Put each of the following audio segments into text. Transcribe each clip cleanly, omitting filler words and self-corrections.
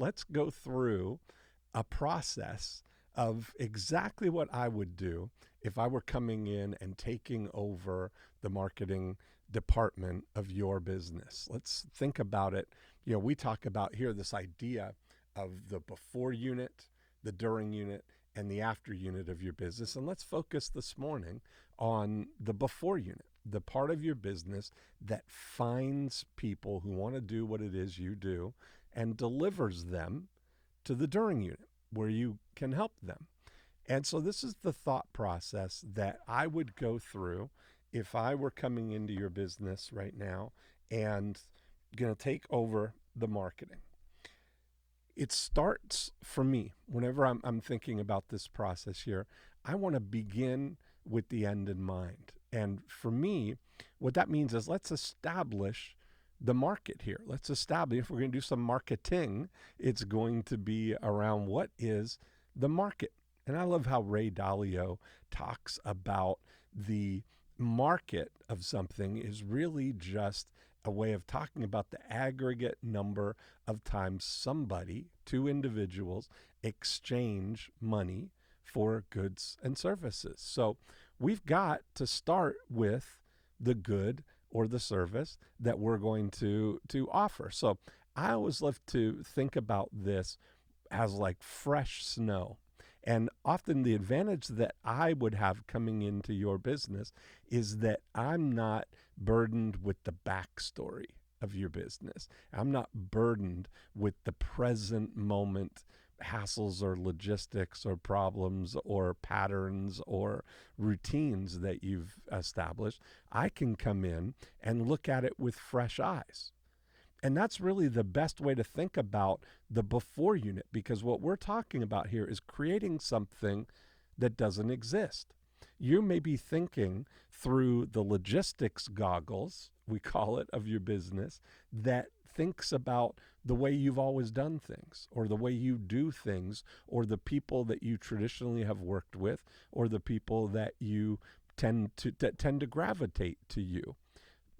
let's go through a process of exactly what I would do if I were coming in and taking over the marketing department of your business. Let's think about it. We talk about here this idea of the before unit, the during unit, and the after unit of your business. And let's focus this morning on the before unit, the part of your business that finds people who want to do what it is you do and delivers them to the during unit where you can help them. And so this is the thought process that I would go through if I were coming into your business right now and going to take over the marketing. It starts for me whenever I'm thinking about this process here. I want to begin with the end in mind. And for me, what that means is let's establish the market here. Let's establish, if we're going to do some marketing, it's going to be around what is the market. And I love how Ray Dalio talks about the market of something is really just a way of talking about the aggregate number of times somebody, two individuals, exchange money for goods and services. So we've got to start with the good or the service that we're going to offer. So I always love to think about this as like fresh snow. And often the advantage that I would have coming into your business is that I'm not burdened with the backstory of your business. I'm not burdened with the present moment hassles or logistics or problems or patterns or routines that you've established. I can come in and look at it with fresh eyes. And that's really the best way to think about the before unit, because what we're talking about here is creating something that doesn't exist. You may be thinking through the logistics goggles, we call it, of your business, that thinks about the way you've always done things or the way you do things or the people that you traditionally have worked with or the people that you tend to gravitate to you.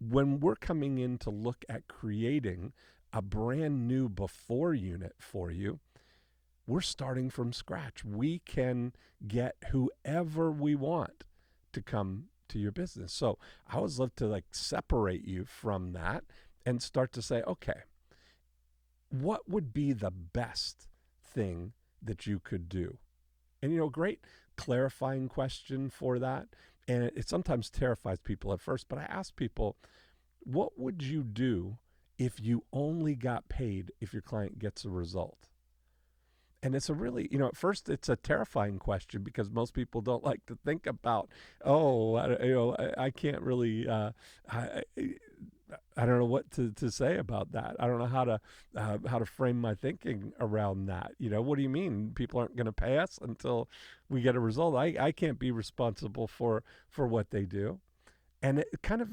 When we're coming in to look at creating a brand new before unit for you, we're starting from scratch. We can get whoever we want to come to your business. So I always love to separate you from that and start to say, okay, what would be the best thing that you could do? And great clarifying question for that. And it sometimes terrifies people at first, but I ask people, what would you do if you only got paid if your client gets a result? And it's a really, at first it's a terrifying question because most people don't like to think about, I can't really, I don't know what to say about that. I don't know how to frame my thinking around that. What do you mean people aren't going to pay us until we get a result? I can't be responsible for what they do. And it kind of,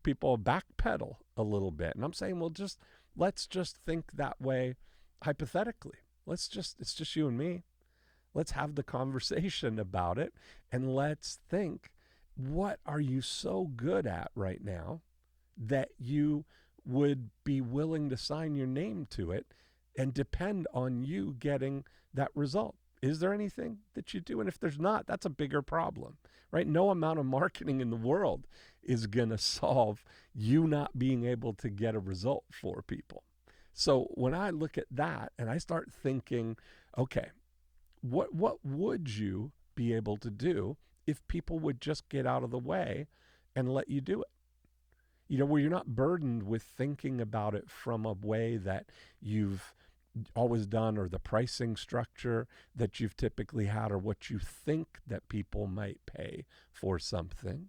people backpedal a little bit. And I'm saying, well, let's just think that way hypothetically. It's just you and me. Let's have the conversation about it. And let's think, what are you so good at right now that you would be willing to sign your name to it and depend on you getting that result? Is there anything that you do? And if there's not, that's a bigger problem, right? No amount of marketing in the world is going to solve you not being able to get a result for people. So when I look at that and I start thinking, okay, what would you be able to do if people would just get out of the way and let you do it? Where you're not burdened with thinking about it from a way that you've always done or the pricing structure that you've typically had or what you think that people might pay for something.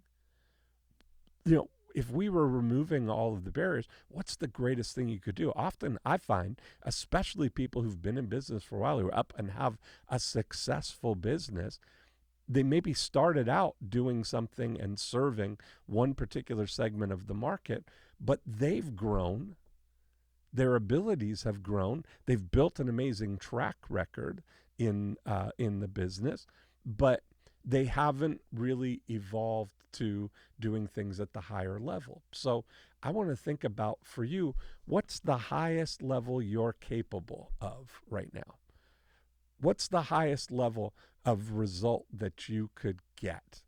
If we were removing all of the barriers, what's the greatest thing you could do? Often I find, especially people who've been in business for a while, who are up and have a successful business, they maybe started out doing something and serving one particular segment of the market, but they've grown. Their abilities have grown. They've built an amazing track record in the business, but they haven't really evolved to doing things at the higher level. So I want to think about for you, what's the highest level you're capable of right now? What's the highest level of result that you could get?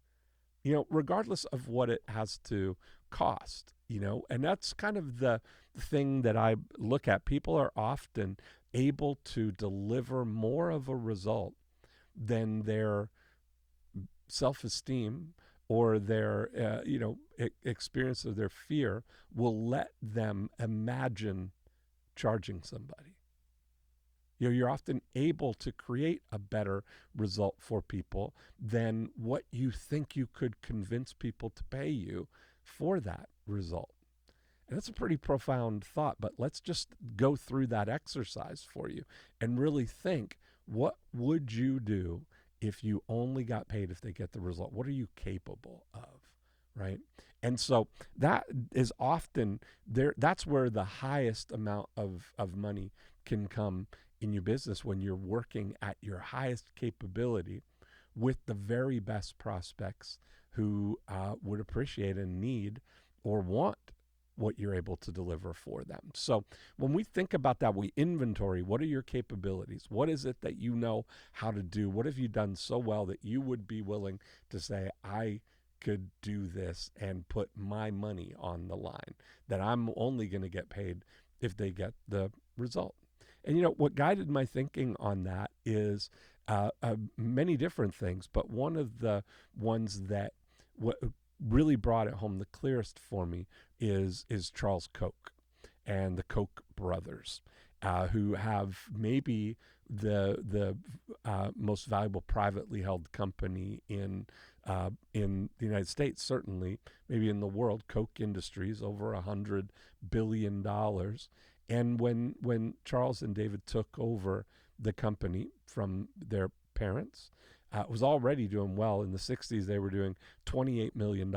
Regardless of what it has to cost, and that's kind of the thing that I look at. People are often able to deliver more of a result than their self esteem or their, experience of their fear will let them imagine charging somebody. You're often able to create a better result for people than what you think you could convince people to pay you for that result. And that's a pretty profound thought, but let's just go through that exercise for you and really think, what would you do if you only got paid if they get the result? What are you capable of? Right? And so that is often there. That's where the highest amount of money can come in your business, when you're working at your highest capability with the very best prospects who would appreciate and need or want what you're able to deliver for them. So when we think about that, we inventory, what are your capabilities? What is it that you know how to do? What have you done so well that you would be willing to say, I could do this and put my money on the line, that I'm only going to get paid if they get the result? And what guided my thinking on that is many different things, but one of the ones that really brought it home the clearest for me is Charles Koch and the Koch brothers, who have maybe the most valuable privately held company in the United States, certainly, maybe in the world. Koch Industries, over $100 billion. And when Charles and David took over the company from their parents, it was already doing well. In the 60s, they were doing $28 million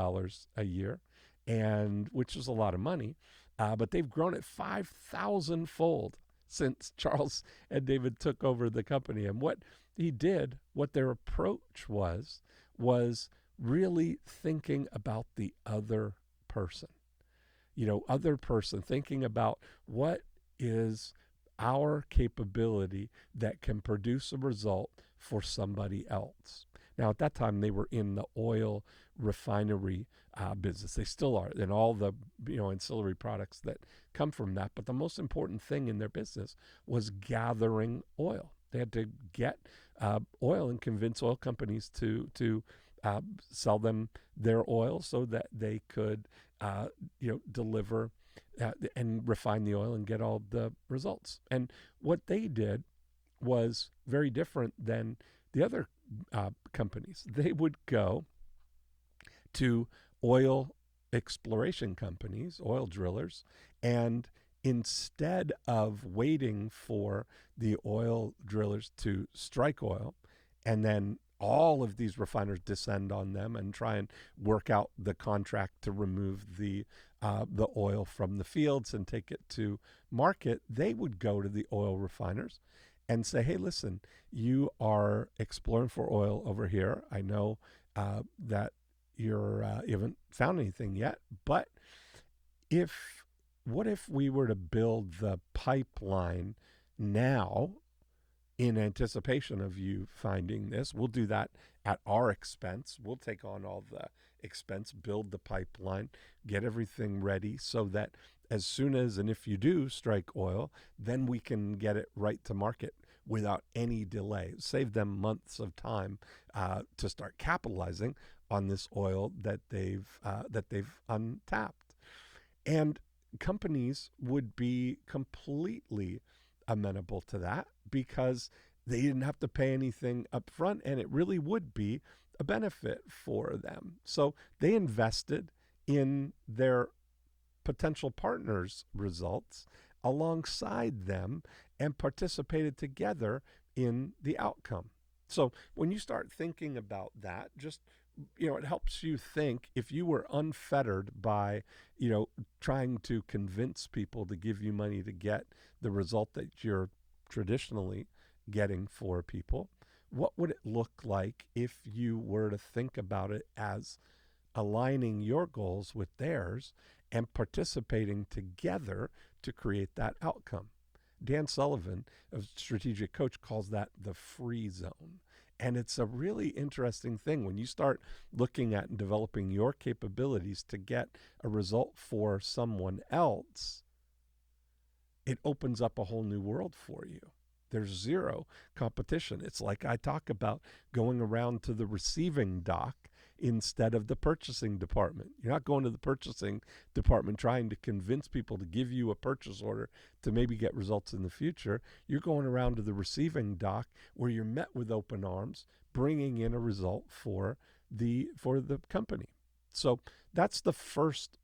a year, and which is a lot of money. But they've grown it 5,000 fold since Charles and David took over the company. And what their approach was really thinking about the other person. Other person, thinking about what is our capability that can produce a result for somebody else. Now, at that time, they were in the oil refinery business. They still are, and all the ancillary products that come from that. But the most important thing in their business was gathering oil. They had to get oil and convince oil companies to sell them their oil so that they could deliver and refine the oil and get all the results. And what they did was very different than the other companies. They would go to oil exploration companies, oil drillers, and instead of waiting for the oil drillers to strike oil and then all of these refiners descend on them and try and work out the contract to remove the oil from the fields and take it to market, they would go to the oil refiners and say, hey, listen, you are exploring for oil over here. I know that you haven't found anything yet, but what if we were to build the pipeline now in anticipation of you finding this? We'll do that at our expense. We'll take on all the expense, build the pipeline, get everything ready so that as soon as and if you do strike oil, then we can get it right to market without any delay. Save them months of time to start capitalizing on this oil that they've untapped. And companies would be completely amenable to that because they didn't have to pay anything up front, and it really would be a benefit for them. So they invested in their potential partners' results alongside them and participated together in the outcome. So when you start thinking about that, just it helps you think, if you were unfettered by trying to convince people to give you money to get the result that you're traditionally getting for people, what would it look like if you were to think about it as aligning your goals with theirs and participating together to create that outcome. Dan Sullivan, a strategic coach, calls that the free zone. And it's a really interesting thing when you start looking at and developing your capabilities to get a result for someone else. It opens up a whole new world for you. There's zero competition. It's like I talk about going around to the receiving dock instead of the purchasing department. You're not going to the purchasing department trying to convince people to give you a purchase order to maybe get results in the future. You're going around to the receiving dock where you're met with open arms, bringing in a result for the company. So that's the first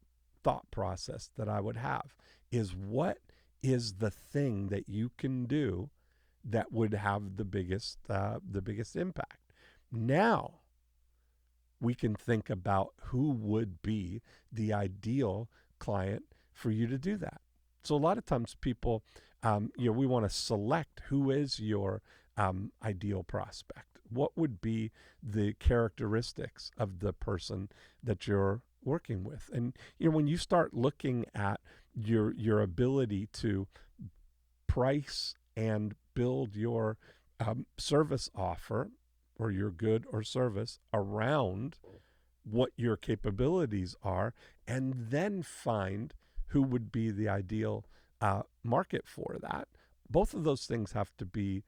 thought process that I would have, is what is the thing that you can do that would have the biggest impact. Now we can think about who would be the ideal client for you to do that. So a lot of times people, we want to select who is your ideal prospect. What would be the characteristics of the person that you're working with? And when you start looking at your ability to price and build your service offer or your good or service around what your capabilities are, and then find who would be the ideal market for that. Both of those things have to be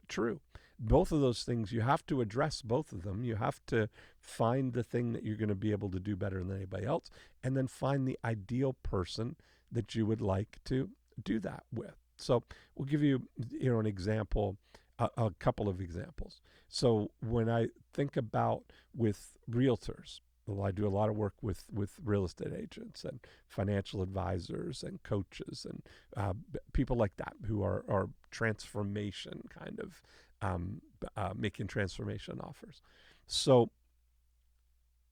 true. Both of those things, you have to address both of them. You have to find the thing that you're going to be able to do better than anybody else, and then find the ideal person that you would like to do that with. So we'll give you, an example, a couple of examples. So when I think about with realtors, well, I do a lot of work with real estate agents and financial advisors and coaches and people like that who are transformation kind of making transformation offers. So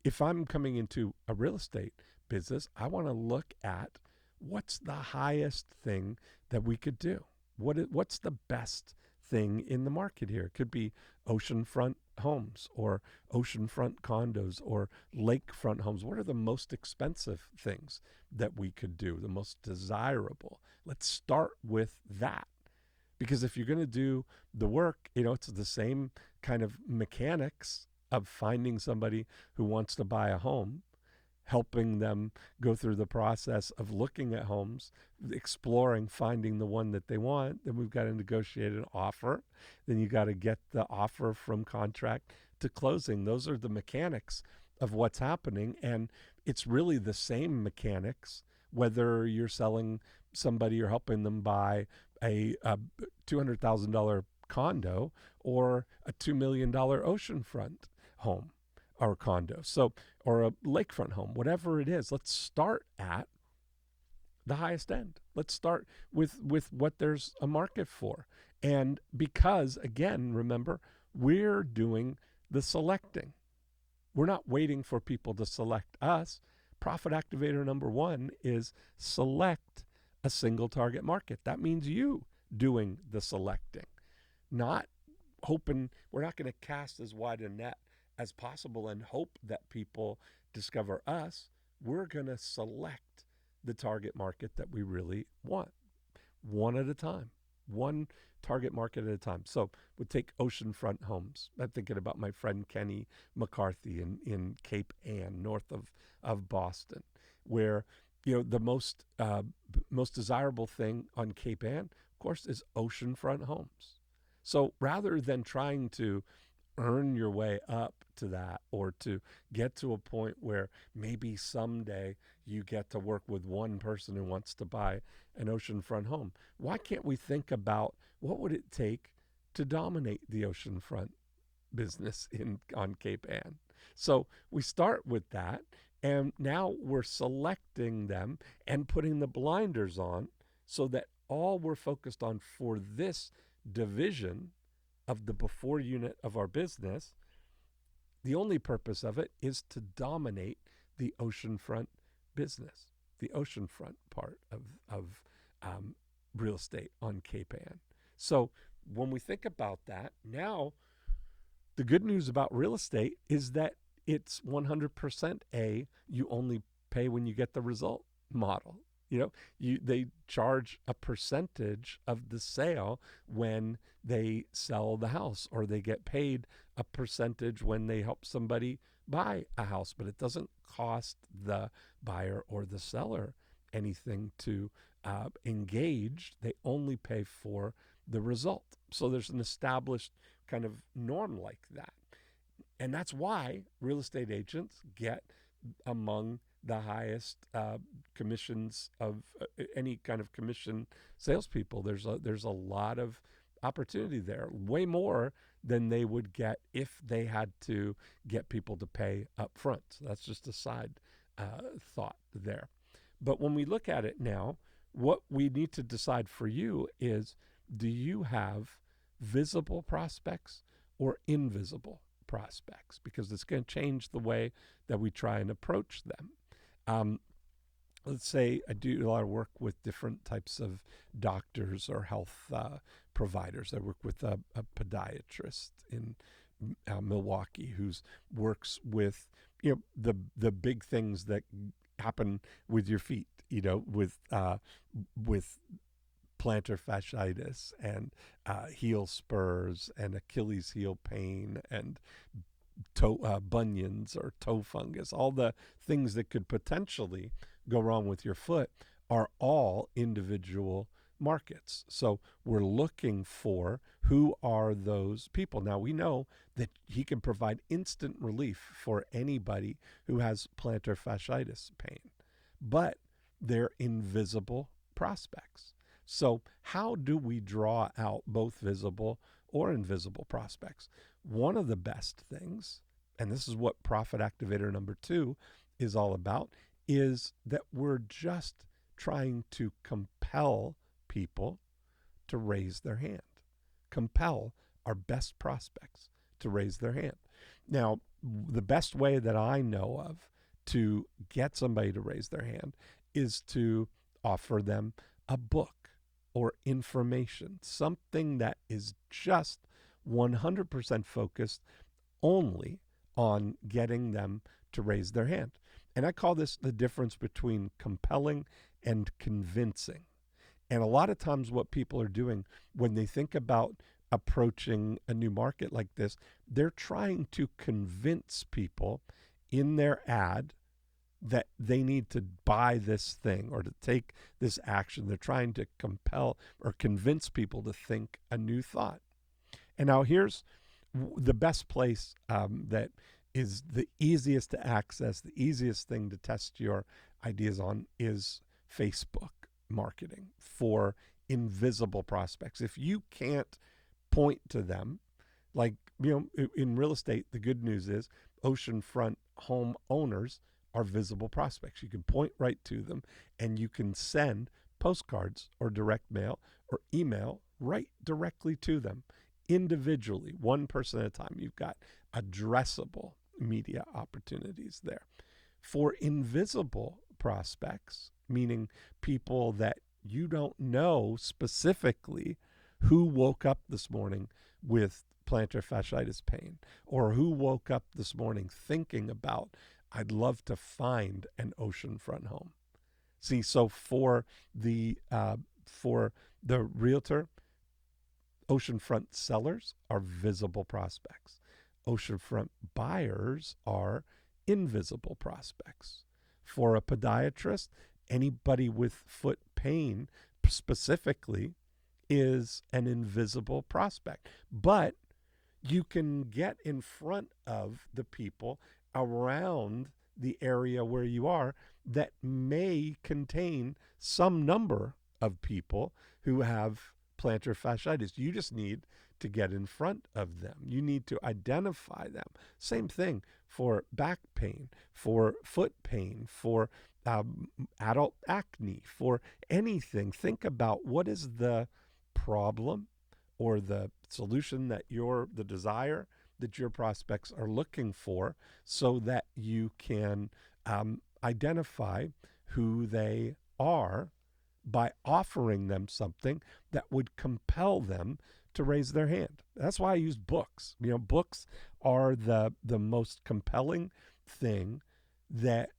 if I'm coming into a real estate business, I want to look at what's the highest thing that we could do. What's the best thing in the market here? It could be oceanfront homes or oceanfront condos or lakefront homes. What are the most expensive things that we could do, the most desirable? Let's start with that. Because if you're going to do the work, it's the same kind of mechanics of finding somebody who wants to buy a home, helping them go through the process of looking at homes, exploring, finding the one that they want. Then we've got to negotiate an offer. Then you got to get the offer from contract to closing. Those are the mechanics of what's happening. And it's really the same mechanics, whether you're selling somebody or helping them buy a $200,000 condo or a $2 million oceanfront home or condo. So, or a lakefront home, whatever it is, let's start at the highest end. Let's start with what there's a market for. And because, again, remember, we're doing the selecting. We're not waiting for people to select us. Profit Activator number 1 is select a single target market. That means you doing the selecting, not hoping. We're not going to cast as wide a net as possible and hope that people discover us. We're going to select the target market that we really want, one at a time, one target market at a time. So we'll take oceanfront homes. I'm thinking about my friend Kenny McCarthy in Cape Ann, north of Boston, where the most desirable thing on Cape Ann, of course, is oceanfront homes. So rather than trying to earn your way up to that, or to get to a point where maybe someday you get to work with one person who wants to buy an oceanfront home, why can't we think about what would it take to dominate the oceanfront business on Cape Ann? So we start with that, and now we're selecting them and putting the blinders on so that all we're focused on for this division of the before unit of our business, the only purpose of it is to dominate the oceanfront business, the oceanfront part of real estate on Cape Ann. So when we think about that, now the good news about real estate is that it's 100% you only pay when you get the result model. They charge a percentage of the sale when they sell the house, or they get paid a percentage when they help somebody buy a house, but it doesn't cost the buyer or the seller anything to engage. They only pay for the result. So there's an established kind of norm like that. And that's why real estate agents get among the highest commissions of any kind of commission salespeople. There's a lot of opportunity there, way more than they would get if they had to get people to pay up front. So that's just a side thought there. But when we look at it now, what we need to decide for you is, do you have visible prospects or invisible prospects? Because it's going to change the way that we try and approach them. Let's say I do a lot of work with different types of doctors or health providers. I work with a podiatrist in Milwaukee who works with the big things that happen with your feet, with plantar fasciitis and heel spurs and Achilles heel pain and bunions or toe fungus. All the things that could potentially go wrong with your foot are all individual markets. So we're looking for who are those people. Now we know that he can provide instant relief for anybody who has plantar fasciitis pain, but they're invisible prospects. So how do we draw out both visible or invisible prospects? One of the best things, and this is what Profit Activator number 2 is all about, is that we're just trying to compel people to raise their hand. Compel our best prospects to raise their hand. Now, the best way that I know of to get somebody to raise their hand is to offer them a book or information, something that is just 100% focused only on getting them to raise their hand. And I call this the difference between compelling and convincing. And a lot of times what people are doing when they think about approaching a new market like this, they're trying to convince people in their ad that they need to buy this thing or to take this action. They're trying to compel or convince people to think a new thought. And now here's the best place that is the easiest to access, the easiest thing to test your ideas on is Facebook marketing for invisible prospects. If you can't point to them, like, in real estate, the good news is oceanfront home owners are visible prospects. You can point right to them and you can send postcards or direct mail or email right directly to them individually, one person at a time. You've got addressable media opportunities there. For invisible prospects, meaning people that you don't know specifically who woke up this morning with plantar fasciitis pain, or who woke up this morning thinking about, I'd love to find an oceanfront home. See, so for the realtor, oceanfront sellers are visible prospects. Oceanfront buyers are invisible prospects. For a podiatrist, anybody with foot pain specifically is an invisible prospect. But you can get in front of the people around the area where you are that may contain some number of people who have plantar fasciitis. You just need to get in front of them. You need to identify them. Same thing for back pain, for foot pain, for adult acne, for anything. Think about what is the problem or the solution that the desire that your prospects are looking for, so that you can identify who they are by offering them something that would compel them to raise their hand. That's why I use books. Books are the most compelling thing that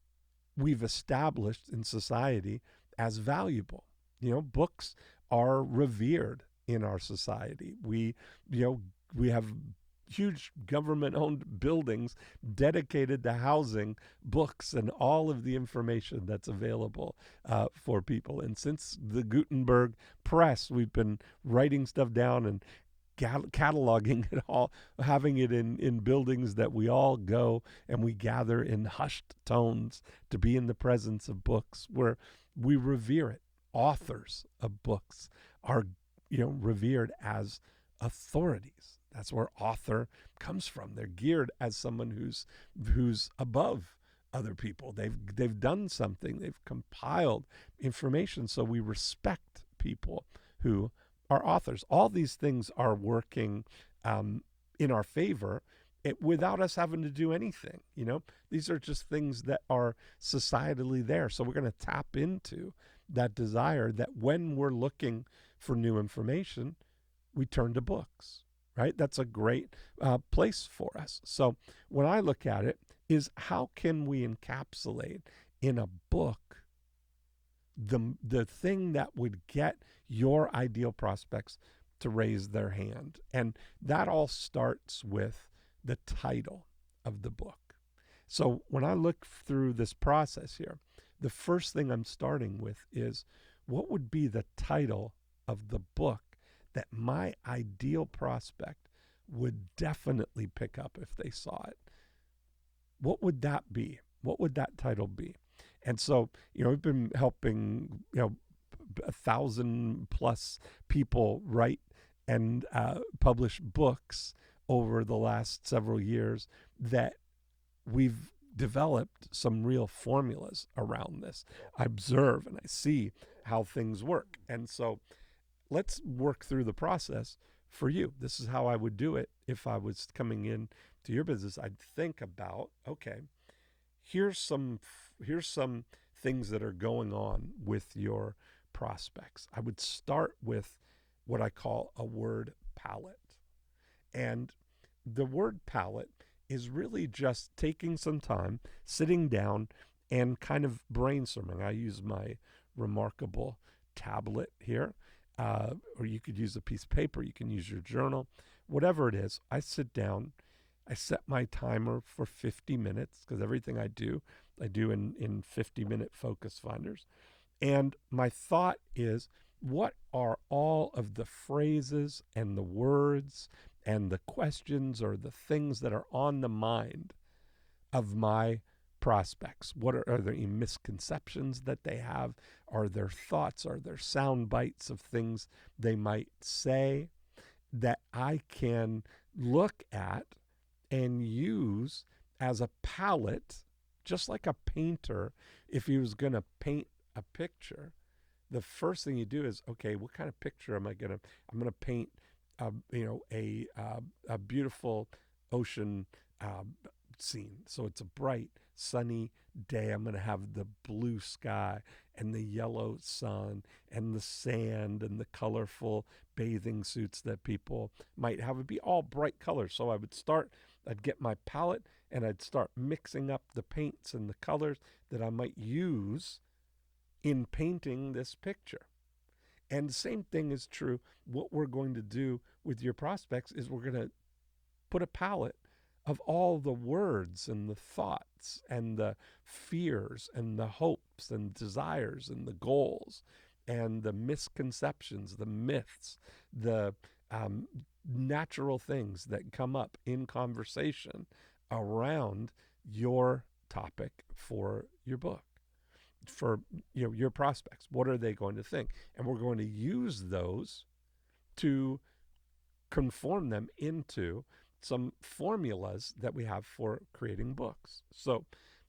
we've established in society as valuable. Books are revered in our society. We have huge government-owned buildings dedicated to housing books and all of the information that's available for people. And since the Gutenberg press, we've been writing stuff down and cataloging it all, having it in buildings that we all go and we gather in hushed tones to be in the presence of books where we revere it. Authors of books are, revered as authorities. That's where author comes from. They're geared as someone who's above other people. They've done something. They've compiled information. So we respect people who are authors. All these things are working in our favor without us having to do anything. These are just things that are societally there. So we're going to tap into that desire that when we're looking for new information, we turn to books, right? That's a great place for us. So when I look at it, is how can we encapsulate in a book the thing that would get your ideal prospects to raise their hand? And that all starts with the title of the book. So when I look through this process here, the first thing I'm starting with is what would be the title of the book that my ideal prospect would definitely pick up if they saw it? What would that be? What would that title be? And so, we've been helping, 1,000+ people write and publish books over the last several years that we've developed some real formulas around this. I observe and I see how things work. And so let's work through the process for you. This is how I would do it if I was coming in to your business. I'd think about, okay, here's some things that are going on with your prospects. I would start with what I call a word palette. And the word palette is really just taking some time, sitting down and kind of brainstorming. I use my remarkable tablet here, or you could use a piece of paper, you can use your journal, whatever it is. I sit down, I set my timer for 50 minutes because everything I do in 50-minute focus finders. And my thought is, what are all of the phrases and the words and the questions or the things that are on the mind of my prospects? What are there any misconceptions that they have? Are there thoughts? Are there sound bites of things they might say that I can look at and use as a palette, just like a painter? If he was going to paint a picture, the first thing you do is, okay, what kind of picture am I going to? I'm going to paint, a beautiful ocean scene. So it's a bright, sunny day. I'm going to have the blue sky and the yellow sun and the sand and the colorful bathing suits that people might have. It'd be all bright colors. So I'd get my palette and I'd start mixing up the paints and the colors that I might use in painting this picture. And the same thing is true. What we're going to do with your prospects is we're going to put a palette of all the words and the thoughts and the fears and the hopes and desires and the goals and the misconceptions, the myths, the natural things that come up in conversation around your topic for your book, for your prospects. What are they going to think? And we're going to use those to conform them into some formulas that we have for creating books. So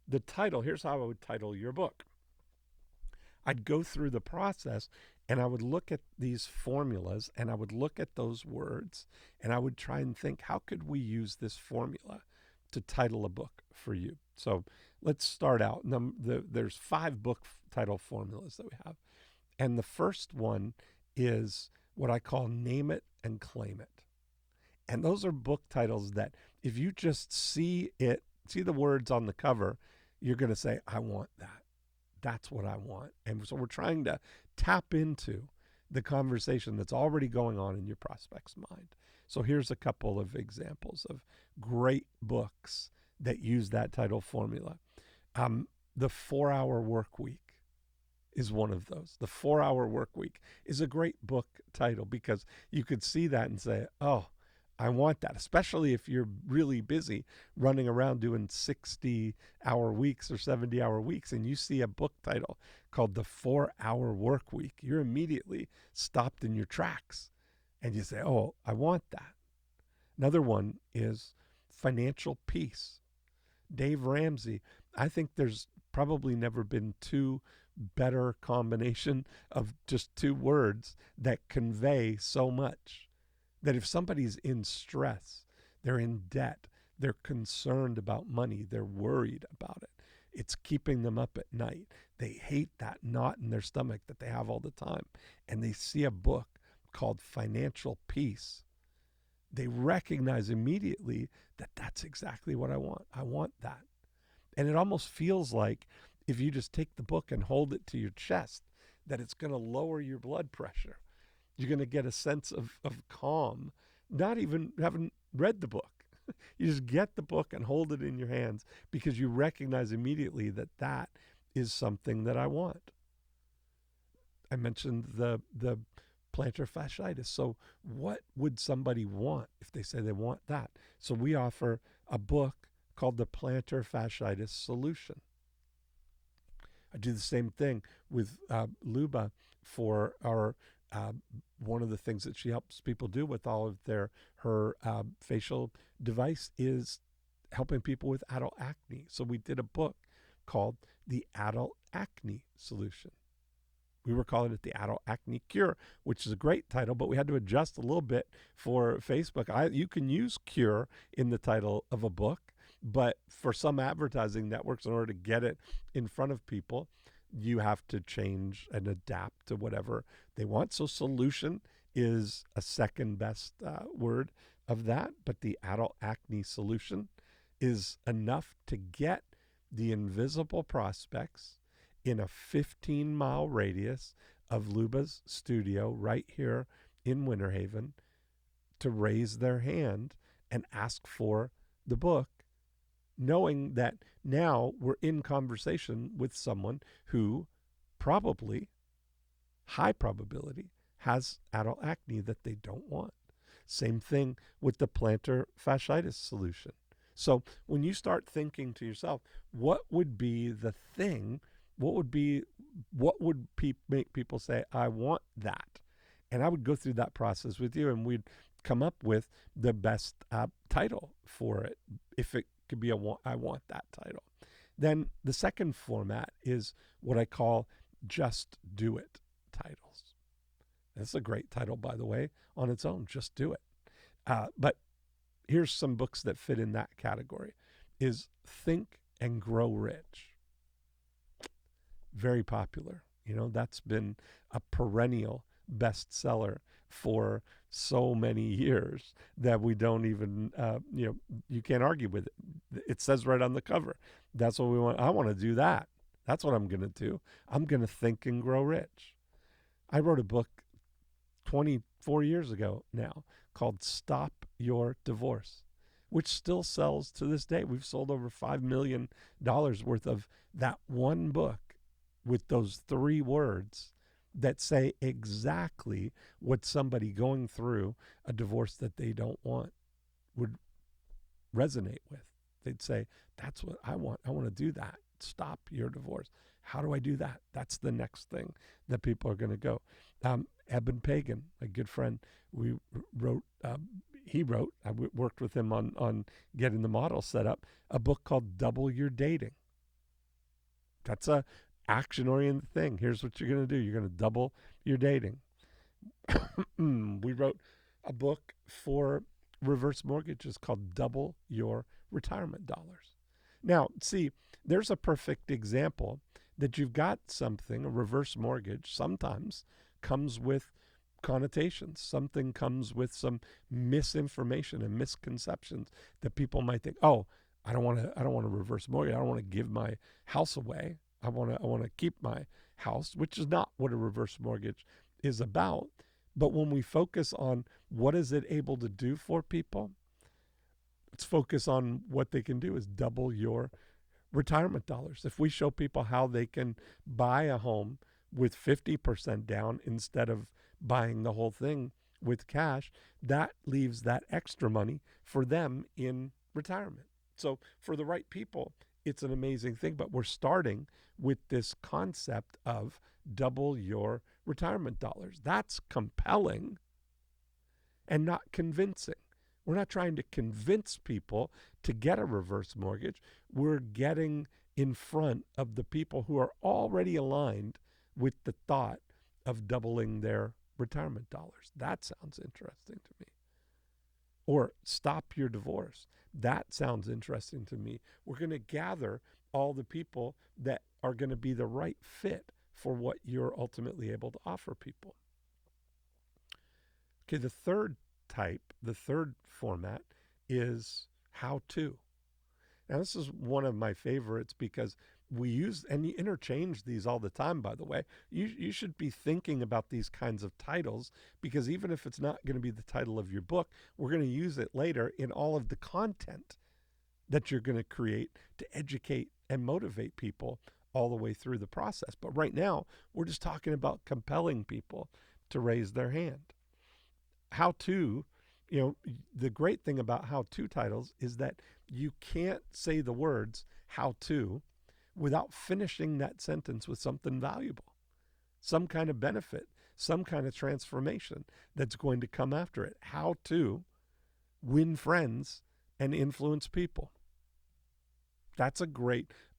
the title, here's how I would title your book. I'd go through the process and I would look at these formulas and I would look at those words and I would try and think, how could we use this formula to title a book for you? So let's start out. There's 5 book title formulas that we have. And the first one is what I call name it and claim it. And those are book titles that if you just see the words on the cover, you're going to say, I want that. That's what I want. And so we're trying to tap into the conversation that's already going on in your prospect's mind. So here's a couple of examples of great books that use that title formula. The 4-Hour Work Week is one of those. The 4-Hour Work Week is a great book title because you could see that and say, oh, I want that, especially if you're really busy running around doing 60-hour weeks or 70-hour weeks and you see a book title called The 4-Hour Work Week. You're immediately stopped in your tracks and you say, oh, I want that. Another one is Financial Peace. Dave Ramsey. I think there's probably never been two better combination of just two words that convey so much. That if somebody's in stress, they're in debt, they're concerned about money, they're worried about it, it's keeping them up at night. They hate that knot in their stomach that they have all the time. And they see a book called Financial Peace. They recognize immediately that that's exactly what I want. I want that. And it almost feels like if you just take the book and hold it to your chest, that it's going to lower your blood pressure. You're going to get a sense of calm, not even having read the book. You just get the book and hold it in your hands because you recognize immediately that that is something that I want. I mentioned the plantar fasciitis. So what would somebody want if they say they want that? So we offer a book called The Plantar Fasciitis Solution. I do the same thing with Luba for our one of the things that she helps people do with all of her facial device is helping people with adult acne. So we did a book called The Adult Acne Solution. We were calling it The Adult Acne Cure, which is a great title, but we had to adjust a little bit for Facebook. You can use cure in the title of a book, but for some advertising networks, in order to get it in front of people, you have to change and adapt to whatever they want. So solution is a second best word of that, but the adult acne solution is enough to get the invisible prospects in a 15-mile radius of Luba's studio right here in Winter Haven to raise their hand and ask for the book, knowing that now we're in conversation with someone who probably, high probability, has adult acne that they don't want. Same thing with the plantar fasciitis solution. So when you start thinking to yourself, what would be the thing, what would make people say, I want that? And I would go through that process with you and we'd come up with the best title for it, if it could be I want that title. Then the second format is what I call Just Do It titles. That's a great title, by the way, on its own, Just Do It. But here's some books that fit in that category. Is Think and Grow Rich. Very popular. You know, that's been a perennial bestseller for so many years that we don't even, you can't argue with it. It says right on the cover, that's what we want. I want to do that. That's what I'm going to do. I'm going to think and grow rich. I wrote a book 24 years ago now called Stop Your Divorce, which still sells to this day. We've sold over $5 million worth of that one book with those 3 words that say exactly what somebody going through a divorce that they don't want would resonate with. They'd say, that's what I want. I want to do that. Stop your divorce. How do I do that? That's the next thing that people are going to go. Eben Pagan, a good friend, I worked with him on getting the model set up, a book called Double Your Dating. That's a action-oriented thing. Here's what you're going to do. You're going to double your dating. We wrote a book for reverse mortgages called Double Your Retirement Dollars. Now, see, there's a perfect example that you've got something, a reverse mortgage, sometimes comes with connotations. Something comes with some misinformation and misconceptions that people might think, oh, I don't want to reverse mortgage. I don't want to give my house away. I want to keep my house, which is not what a reverse mortgage is about. But when we focus on what is it able to do for people, let's focus on what they can do is double your retirement dollars. If we show people how they can buy a home with 50% down instead of buying the whole thing with cash, that leaves that extra money for them in retirement. So for the right people, it's an amazing thing, but we're starting with this concept of double your retirement dollars. That's compelling and not convincing. We're not trying to convince people to get a reverse mortgage. We're getting in front of the people who are already aligned with the thought of doubling their retirement dollars. That sounds interesting to me. Or stop your divorce. That sounds interesting to me. We're going to gather all the people that are going to be the right fit for what you're ultimately able to offer people. Okay, the third format is how to. Now, this is one of my favorites because we use, and you interchange these all the time, by the way. You should be thinking about these kinds of titles because even if it's not going to be the title of your book, we're going to use it later in all of the content that you're going to create to educate and motivate people all the way through the process. But right now, we're just talking about compelling people to raise their hand. How to, the great thing about how to titles is that you can't say the words how to without finishing that sentence with something valuable, some kind of benefit, some kind of transformation that's going to come after it. How to win friends and influence people. That's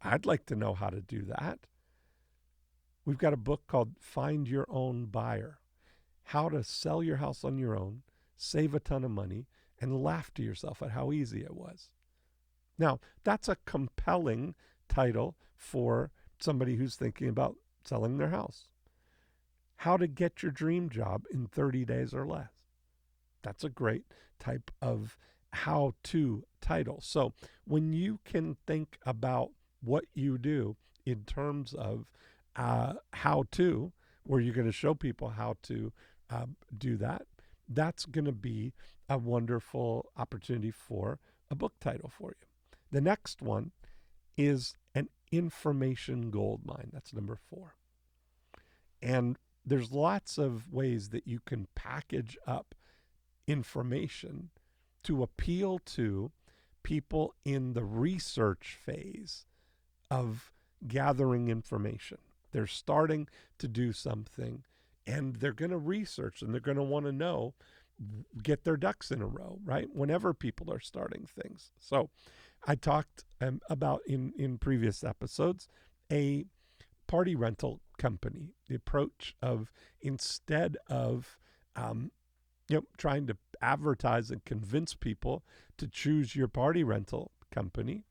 I'd like to know how to do that. We've got a book called Find Your Own Buyer. How to sell your house on your own, save a ton of money, and laugh to yourself at how easy it was. Now, that's a compelling title for somebody who's thinking about selling their house. How to get your dream job in 30 days or less. That's a great type of how-to title. So when you can think about what you do in terms of how-to, where you're going to show people how to do that, that's going to be a wonderful opportunity for a book title for you. The next one is an information gold mine. That's number 4. And there's lots of ways that you can package up information to appeal to people in the research phase of gathering information. They're starting to do something and they're going to research and they're going to want to know, get their ducks in a row, right? Whenever people are starting things. So I talked about in previous episodes, a party rental company, the approach of instead of, trying to advertise and convince people to choose your party rental company.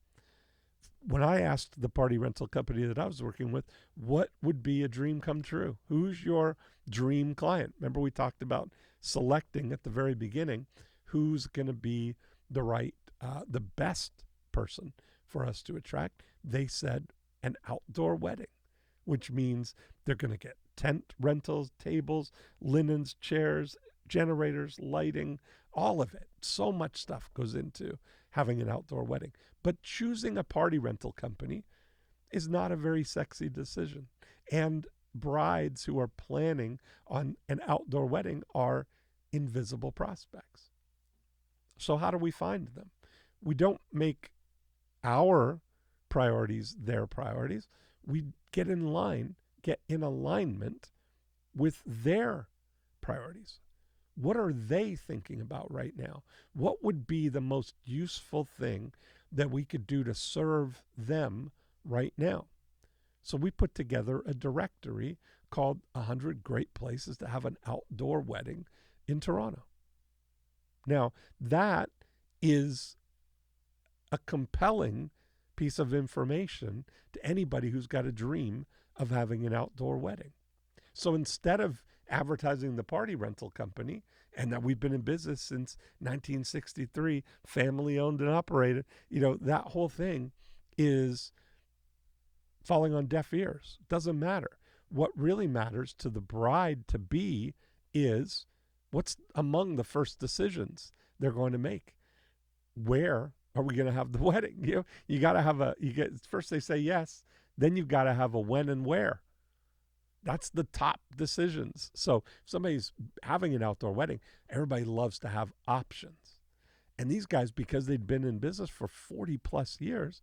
When I asked the party rental company that I was working with, what would be a dream come true? Who's your dream client? Remember we talked about selecting at the very beginning who's going to be the best person for us to attract. They said an outdoor wedding, which means they're going to get tent rentals, tables, linens, chairs, generators, lighting, all of it. So much stuff goes into having an outdoor wedding. But choosing a party rental company is not a very sexy decision. And brides who are planning on an outdoor wedding are invisible prospects. So how do we find them? We don't make our priorities their priorities. We get in alignment with their priorities. What are they thinking about right now? What would be the most useful thing that we could do to serve them right now? So we put together a directory called 100 Great Places to Have an Outdoor Wedding in Toronto. Now, that is a compelling piece of information to anybody who's got a dream of having an outdoor wedding. So instead of advertising the party rental company, and that we've been in business since 1963, family owned and operated, that whole thing is falling on deaf ears. Doesn't matter. What really matters to the bride to be is what's among the first decisions they're going to make. Where are we going to have the wedding? You got to have first they say yes, then you've got to have a when and where. That's the top decisions. So if somebody's having an outdoor wedding, everybody loves to have options. And these guys, because they'd been in business for 40 plus years,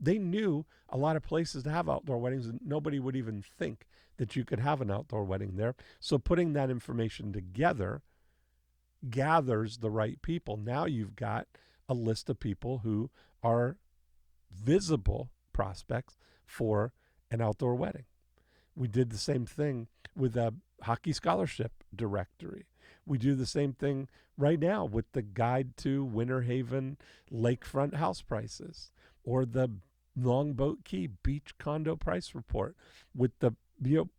they knew a lot of places to have outdoor weddings, and nobody would even think that you could have an outdoor wedding there. So putting that information together gathers the right people. Now you've got a list of people who are visible prospects for an outdoor wedding. We did the same thing with a hockey scholarship directory. We do the same thing right now with the guide to Winter Haven lakefront house prices, or the Longboat Key beach condo price report with the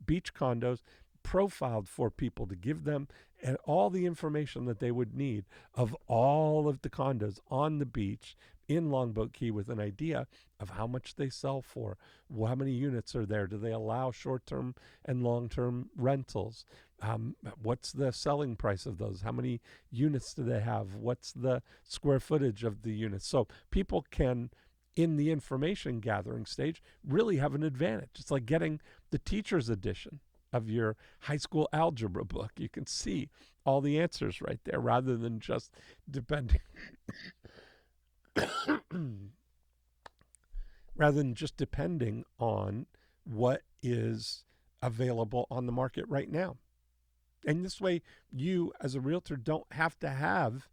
beach condos profiled for people to give them and all the information that they would need of all of the condos on the beach in Longboat Key, with an idea of how much they sell for, how many units are there, do they allow short-term and long-term rentals, what's the selling price of those, how many units do they have, what's the square footage of the units. So people can, in the information gathering stage, really have an advantage. It's like getting the teacher's edition of your high school algebra book. You can see all the answers right there, rather than just depending on what is available on the market right now. And this way, you as a realtor don't have to have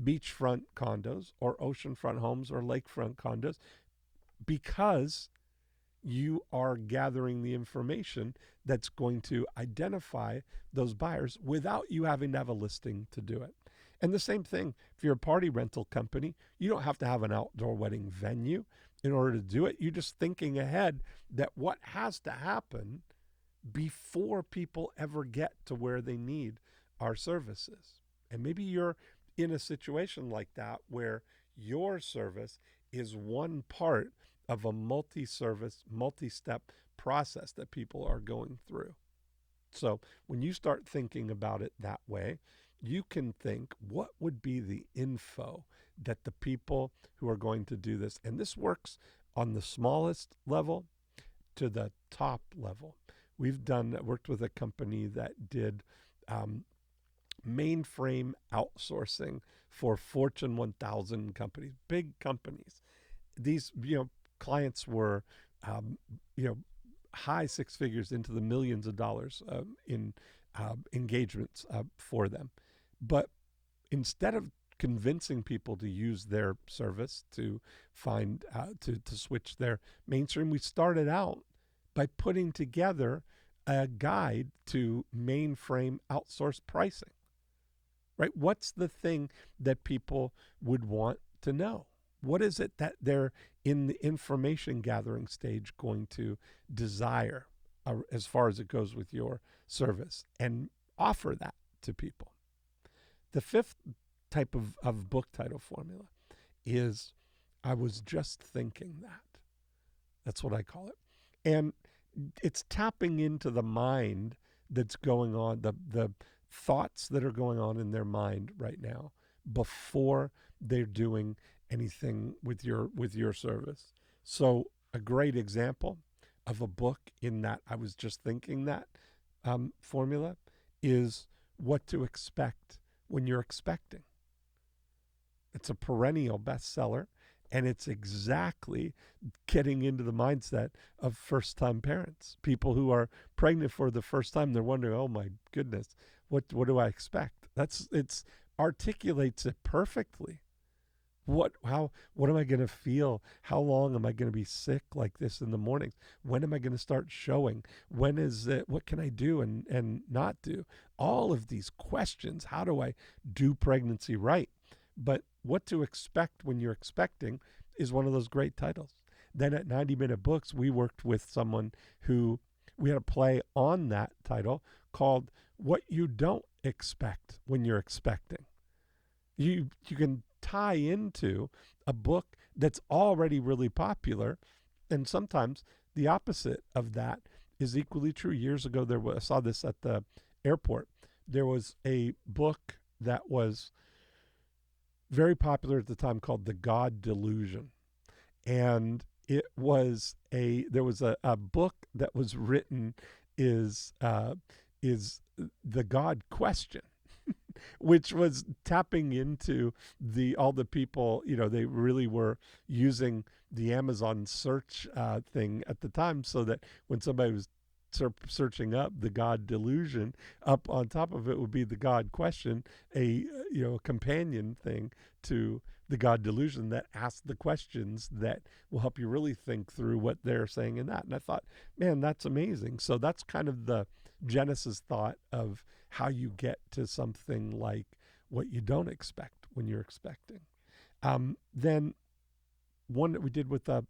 beachfront condos or oceanfront homes or lakefront condos, because you are gathering the information that's going to identify those buyers without you having to have a listing to do it. And the same thing, if you're a party rental company, you don't have to have an outdoor wedding venue in order to do it. You're just thinking ahead that what has to happen before people ever get to where they need our services. And maybe you're in a situation like that where your service is one part of a multi-service, multi-step process that people are going through. So when you start thinking about it that way, you can think, what would be the info that the people who are going to do this, and this works on the smallest level to the top level. We've worked with a company that did mainframe outsourcing for Fortune 1000 companies, big companies. These, clients were, high six figures into the millions of dollars in engagements for them. But instead of convincing people to use their service to find to switch their mainstream, we started out by putting together a guide to mainframe outsourced pricing. Right? What's the thing that people would want to know? What is it that they're in the information gathering stage going to desire as far as it goes with your service, and offer that to people? The fifth type of book title formula is, I was just thinking that. That's what I call it. And it's tapping into the mind that's going on, the thoughts that are going on in their mind right now before they're doing anything with your service. So a great example of a book in that I was just thinking that formula is What to Expect When You're Expecting. It's a perennial bestseller, and it's exactly getting into the mindset of first-time parents, people who are pregnant for the first time. They're wondering, oh my goodness, what do I expect? It's articulates it perfectly. What am I going to feel? How long am I going to be sick like this in the mornings? When am I going to start showing? When is it? What can I do and not do? All of these questions. How do I do pregnancy right? But What to Expect When You're Expecting is one of those great titles. Then at 90 Minute Books, we worked with someone who we had a play on that title called What You Don't Expect When You're Expecting. You can tie into a book that's already really popular, and sometimes the opposite of that is equally true. Years ago, I saw this at the airport. There was a book that was very popular at the time called The God Delusion. And there was a book that was written is the God question, which was tapping into all the people, they really were using the Amazon search thing at the time, so that when somebody was searching up the God delusion, up on top of it would be the God question, a companion thing to the God delusion that asks the questions that will help you really think through what they're saying in that. And I thought, man, that's amazing. So that's kind of the genesis thought of how you get to something like what you don't expect when you're expecting. Then one that we did with a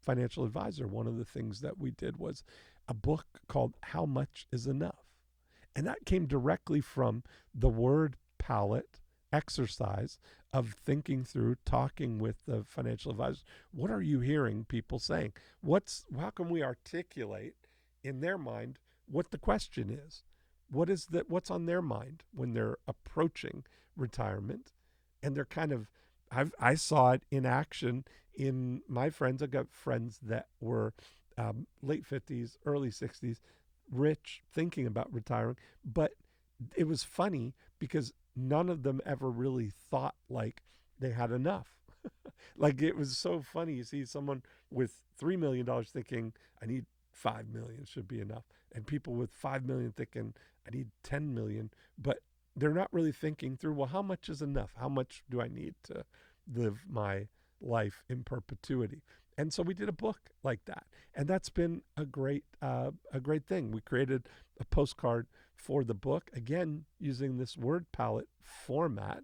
financial advisor, one of the things that we did was a book called How Much is Enough? And that came directly from the word palette exercise of thinking through, talking with the financial advisors. What are you hearing people saying? How can we articulate in their mind what the question is? What's on their mind when they're approaching retirement? And they're kind of, I saw it in action in my friends. I got friends that were late 50s, early 60s, rich, thinking about retiring. But it was funny because none of them ever really thought like they had enough. Like, it was so funny. You see someone with $3 million thinking, I need 5 million should be enough. And people with 5 million thinking, I need 10 million. But they're not really thinking through, well, how much is enough? How much do I need to live my life in perpetuity? And so we did a book like that. And that's been a great thing. We created a postcard for the book, again, using this word palette formula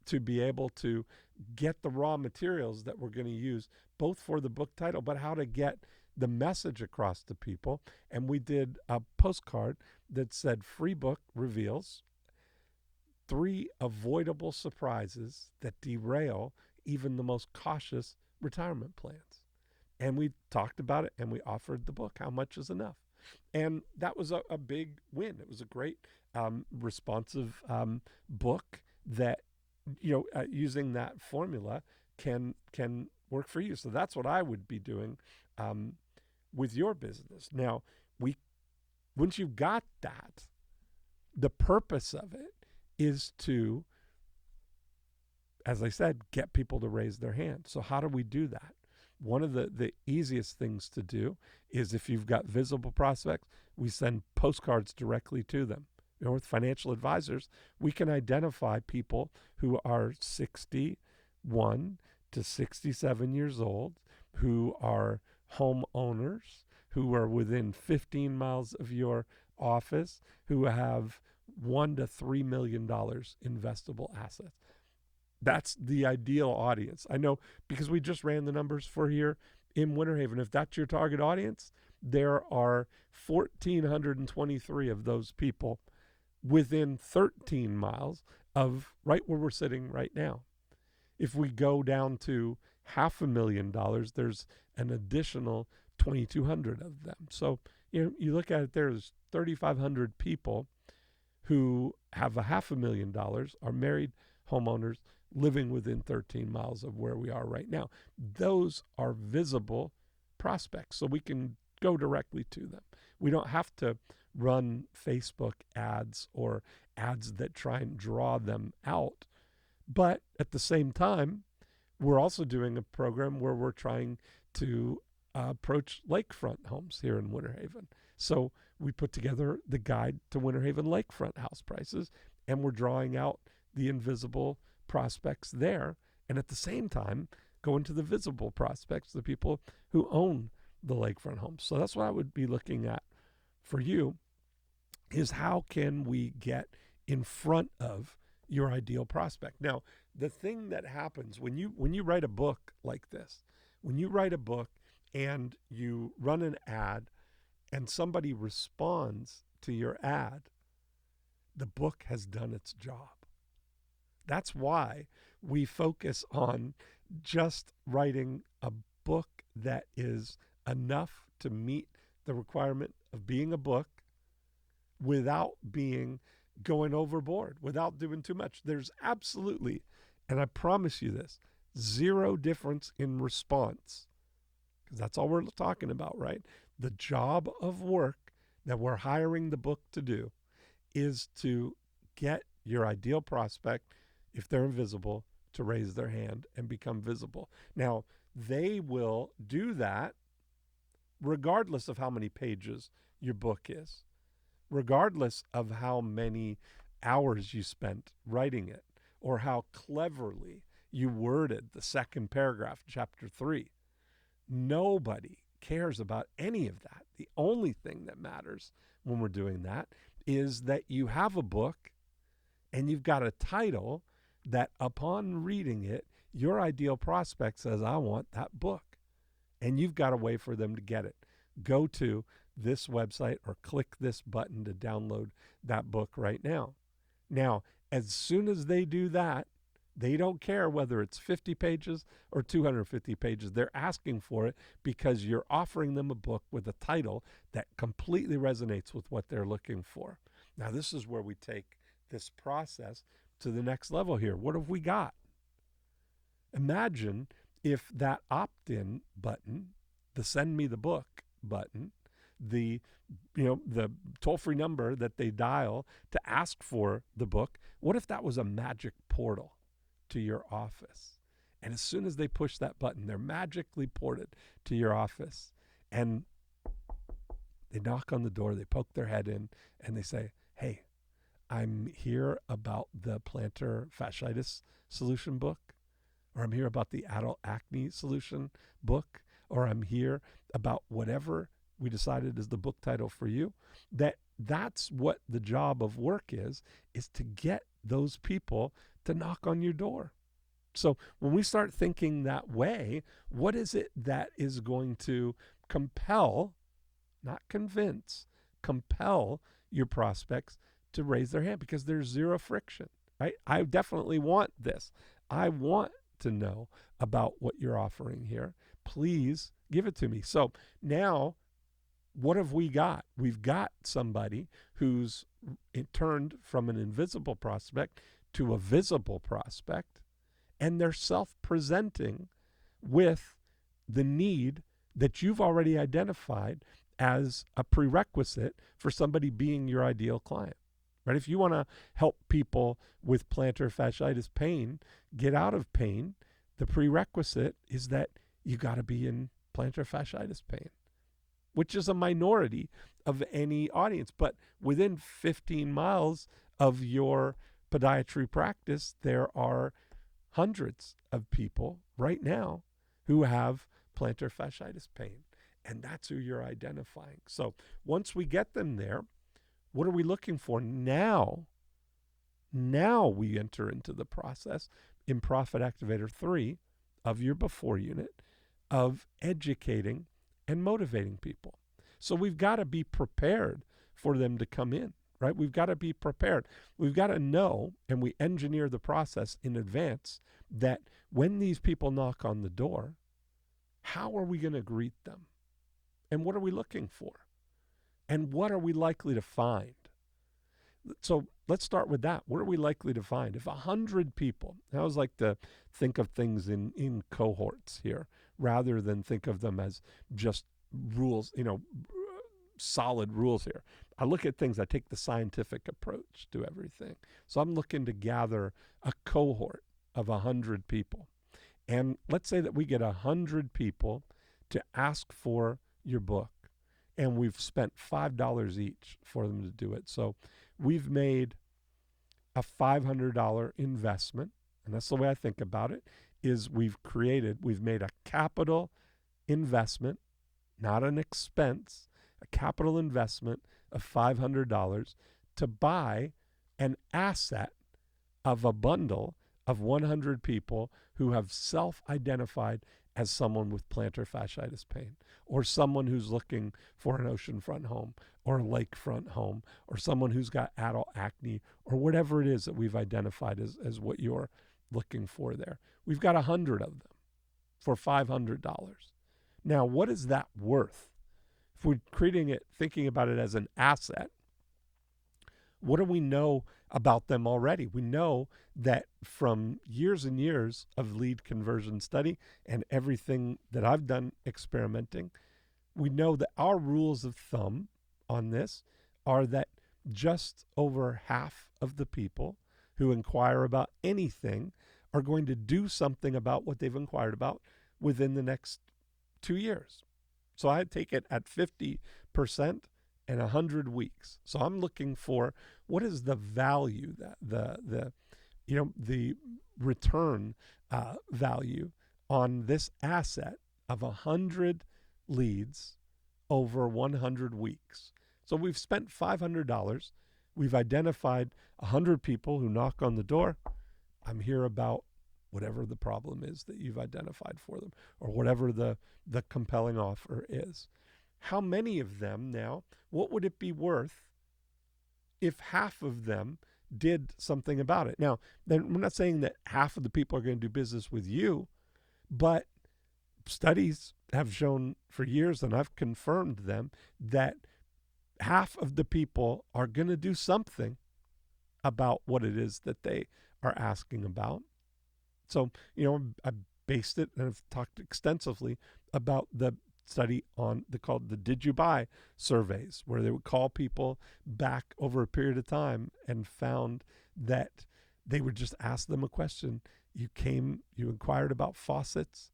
to be able to get the raw materials that we're going to use both for the book title, but how to get the message across to people. And we did a postcard that said, free book reveals 3 avoidable surprises that derail even the most cautious retirement plans. And we talked about it, and we offered the book, How Much is Enough? And that was a big win. It was a great responsive book that, using that formula can work for you. So that's what I would be doing with your business. Now, once you've got that, the purpose of it is to, as I said, get people to raise their hand. So how do we do that? One of the easiest things to do is, if you've got visible prospects, we send postcards directly to them. With financial advisors, we can identify people who are 61 to 67 years old, who are homeowners, who are within 15 miles of your office, who have $1 to $3 million investable assets. That's the ideal audience. I know, because we just ran the numbers for here in Winter Haven. If that's your target audience, there are 1,423 of those people within 13 miles of right where we're sitting right now. If we go down to $500,000, there's an additional 2,200 of them. So you look at it, there's 3,500 people who have $500,000, are married homeowners, living within 13 miles of where we are right now. Those are visible prospects, so we can go directly to them. We don't have to run Facebook ads or ads that try and draw them out. But at the same time, we're also doing a program where we're trying to approach lakefront homes here in Winter Haven. So we put together the guide to Winter Haven lakefront house prices, and we're drawing out the invisible prospects there, and at the same time go into the visible prospects, the people who own the lakefront homes. So that's what I would be looking at for you, is how can we get in front of your ideal prospect. Now, the thing that happens when you write a book like this, when you write a book and you run an ad and somebody responds to your ad, the book has done its job. That's why we focus on just writing a book that is enough to meet the requirement of being a book without going overboard, without doing too much. There's absolutely, and I promise you this, zero difference in response, because that's all we're talking about, right? The job of work that we're hiring the book to do is to get your ideal prospect, if they're invisible, to raise their hand and become visible. Now, they will do that regardless of how many pages your book is, regardless of how many hours you spent writing it, or how cleverly you worded the second paragraph, chapter 3. Nobody cares about any of that. The only thing that matters when we're doing that is that you have a book and you've got a title that upon reading it, your ideal prospect says, I want that book. And you've got a way for them to get it. Go to this website or click this button to download that book right now. Now, as soon as they do that, they don't care whether it's 50 pages or 250 pages. They're asking for it because you're offering them a book with a title that completely resonates with what they're looking for. Now, this is where we take this process to the next level here. What have we got? Imagine if that opt-in button, the send me the book button, the toll-free number that they dial to ask for the book, what if that was a magic portal to your office? And as soon as they push that button, they're magically ported to your office. And they knock on the door, they poke their head in, and they say, hey, I'm here about the plantar fasciitis solution book, or I'm here about the adult acne solution book, or I'm here about whatever we decided is the book title for you. That's what the job of work is to get those people to knock on your door. So when we start thinking that way, what is it that is going to compel, not convince, compel your prospects to raise their hand? Because there's zero friction, right? I definitely want this. I want to know about what you're offering here. Please give it to me. So now, what have we got? We've got somebody who's turned from an invisible prospect to a visible prospect, and they're self-presenting with the need that you've already identified as a prerequisite for somebody being your ideal client. Right? If you want to help people with plantar fasciitis pain get out of pain, the prerequisite is that you got to be in plantar fasciitis pain, which is a minority of any audience. But within 15 miles of your podiatry practice, there are hundreds of people right now who have plantar fasciitis pain. And that's who you're identifying. So once we get them there, what are we looking for now? Now we enter into the process in Profit Activator 3 of your before unit of educating and motivating people. So we've got to be prepared for them to come in, right? We've got to be prepared. We've got to know, and we engineer the process in advance, that when these people knock on the door, how are we going to greet them? And what are we looking for? And what are we likely to find? So let's start with that. What are we likely to find? If 100 people, I always like to think of things in cohorts here, rather than think of them as just rules, solid rules here. I look at things, I take the scientific approach to everything. So I'm looking to gather a cohort of 100 people. And let's say that we get 100 people to ask for your book, and we've spent $5 each for them to do it. So we've made a $500 investment, and that's the way I think about it, is we've made a capital investment, not an expense, a capital investment of $500 to buy an asset of a bundle of 100 people who have self-identified as someone with plantar fasciitis pain, or someone who's looking for an oceanfront home or a lakefront home, or someone who's got adult acne, or whatever it is that we've identified as what you're looking for there. We've got 100 of them for $500. Now, what is that worth? If we're thinking about it as an asset, what do we know about them already? We know that from years and years of lead conversion study and everything that I've done experimenting, we know that our rules of thumb on this are that just over half of the people who inquire about anything are going to do something about what they've inquired about within the next 2 years. So I take it at 50% and 100 weeks. So I'm looking for what is the value, that the return value on this asset of 100 leads over 100 weeks. So we've spent $500. We've identified 100 people who knock on the door. I'm here about whatever the problem is that you've identified for them, or whatever the compelling offer is. How many of them now, what would it be worth if half of them did something about it? Now, then we're not saying that half of the people are going to do business with you, but studies have shown for years, and I've confirmed them, that half of the people are going to do something about what it is that they are asking about. So, I based it, and I've talked extensively about the study on called the Did You Buy surveys, where they would call people back over a period of time and found that they would just ask them a question. You inquired about faucets.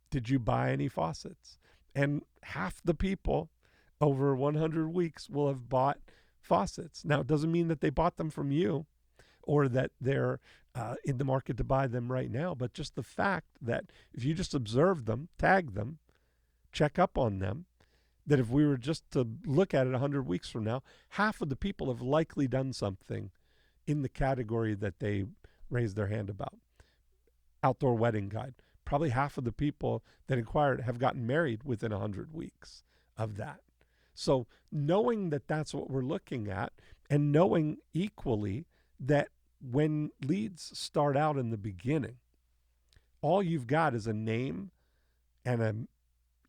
Did you buy any faucets? And half the people over 100 weeks will have bought faucets. Now, it doesn't mean that they bought them from you or that they're in the market to buy them right now, but just the fact that if you just observe them, tag them, check up on them, that if we were just to look at it 100 weeks from now, half of the people have likely done something in the category that they raised their hand about. Outdoor wedding guide. Probably half of the people that inquired have gotten married within 100 weeks of that. So knowing that that's what we're looking at, and knowing equally that when leads start out in the beginning, all you've got is a name and an